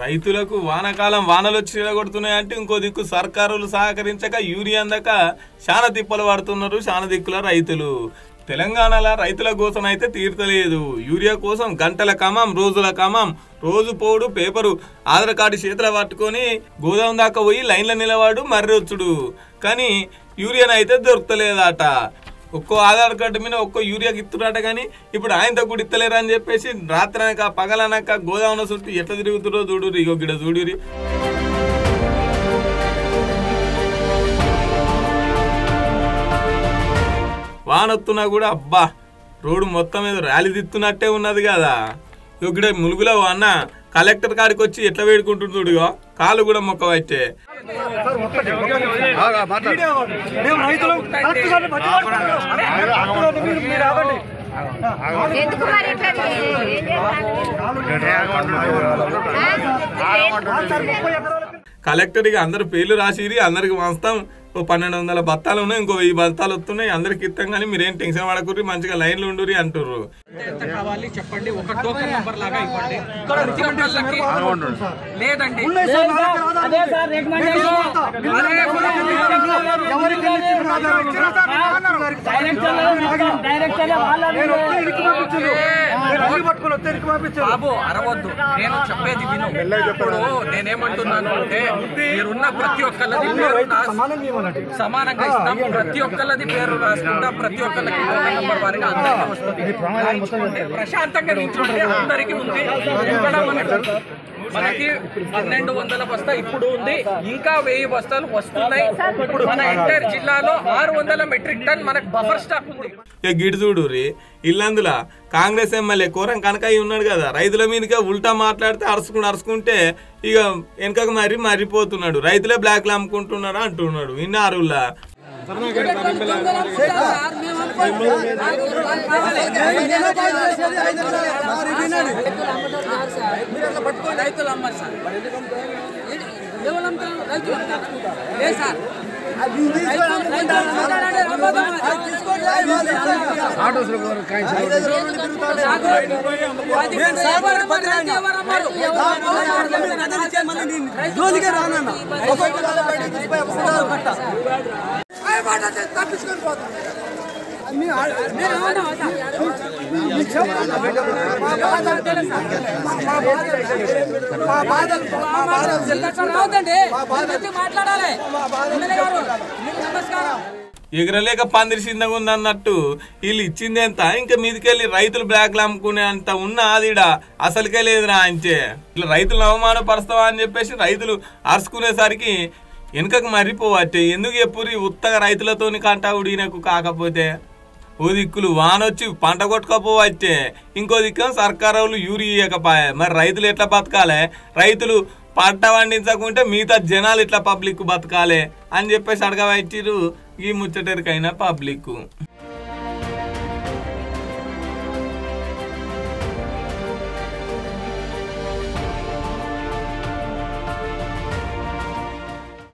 రైతులకు వానకాలం వానలు వచ్చి నిలగొడుతున్నాయంటే ఇంకో దిక్కు సర్కారులు సహకరించక యూరియా అందక చాలా తిప్పలు పడుతున్నారు చాలా దిక్కుల రైతులు. తెలంగాణలో రైతుల కోసం అయితే తీర్చలేదు. యూరియా కోసం గంటల కమం రోజుల కమం, రోజు పోడు పేపరు ఆధార్ కార్డు చేతుల పట్టుకొని గోదాం దాకా పోయి లైన్లో నిలవాడు మర్రొచ్చుడు. కానీ యూరియాను అయితే దొరకలేదట. ఒక్కో ఆధార్ కార్డు మీద ఒక్కో యూరియాకి ఇస్తున్నారట. కానీ ఇప్పుడు ఆయనతో కూడా ఇస్తలేరు అని చెప్పేసి రాత్రి అనక పగలనక గోదావరి చుట్టూ ఎట్లా తిరుగుతుందో చూడురి. ఇగో గిడ చూడురి. వానొత్తున్నా కూడా అబ్బా రోడ్డు మొత్తం మీద ర్యాలీ తిత్తున్నట్టే ఉన్నది కదా. ఇక్కడ ములుగులో అన్న కలెక్టర్ కాడికి వచ్చి ఎట్లా వేడుకుంటుండో కాలు కూడా మొక్క వచ్చే. కలెక్టర్ ఇక అందరు పేర్లు రాసిరి, అందరికి వంచుతాం. 1200 బత్తాలు ఉన్నాయి, ఇంకో 1000 బత్తాలు వస్తున్నాయి, అందరికి ఇస్తాం. కానీ మీరేం టెన్షన్ పడకూరి, మంచిగా లైన్లు ఉండురి అంటుర్రు. చెప్పండి, ఒక టోకెన్ నంబర్ లాగా ఇవ్వండి. లేదండి బాబు అరవద్దు, నేను చెప్పేది విను. ఇప్పుడు నేనేమంటున్నాను అంటే మీరున్న ప్రతి ఒక్కళ్ళది సమానంగా ఇస్తాం, ప్రతి ఒక్కళ్ళది పేరు రాసుకుంటాం, ప్రతి ఒక్కళ్ళకి టోకెన్ నంబర్ వారిగా అందరికీ వస్తుంది. ప్రశాంతంగా నిల్చుంటే అందరికీ ఉంది. మనకి 1200 బస్తా ఇప్పుడు ఉంది, ఇంకా 1000 బస్తాలు వస్తున్నాయి. ఇప్పుడు మన ఎంటైర్ జిల్లాలో 600 మెట్రిక్ టన్ మనకు బఫర్ స్టాక్ ఉంది. గిడి చూడు రీ ఇల్లందులో కాంగ్రెస్ ఎమ్మెల్యే కోరం కనకయ్య ఉన్నాడు కదా, రైతుల మీదగా ఉల్టా మాట్లాడితే అరుచుకుంటే ఇక వెనకకు మర్రిపోతున్నాడు. రైతులే బ్లాక్లు అమ్ముకుంటున్నారా అంటున్నాడు. విన్నారులా రైతులు అమ్మారు సార్, సార్ తప్పించుకొని పోతాం. ఎగరలేక పందిరి చిన్నగా ఉందన్నట్టు వీళ్ళు ఇచ్చింది ఎంత, ఇంకా మీదికెళ్ళి రైతులు బ్లాక్లు అమ్ముకునే అంత ఉన్నా అదిడా అసలుకే లేదురా అంతే. ఇట్లా రైతులను అవమానపరుస్తావా అని చెప్పేసి రైతులు అరుచుకునేసరికి వెనుకకు మర్రిపోవట్టే. ఎందుకు ఎప్పుడు ఉత్తగా రైతులతోని కంటావుడు ఈయనకు కాకపోతే. ఓ దిక్కులు వానొచ్చి పంట కొట్టుకపోవచ్చే, ఇంకో దిక్కు సర్కారు యూరియా ఇవ్వకపోయా. మరి రైతులు ఎట్లా బతకాలే? రైతులు పంట పండించకుంటే మిగతా జనాలు ఇట్లా పబ్లిక్ బతకాలే అని చెప్పేసి అడగవచ్చిరు ఈ ముచ్చటరికైనా పబ్లిక్.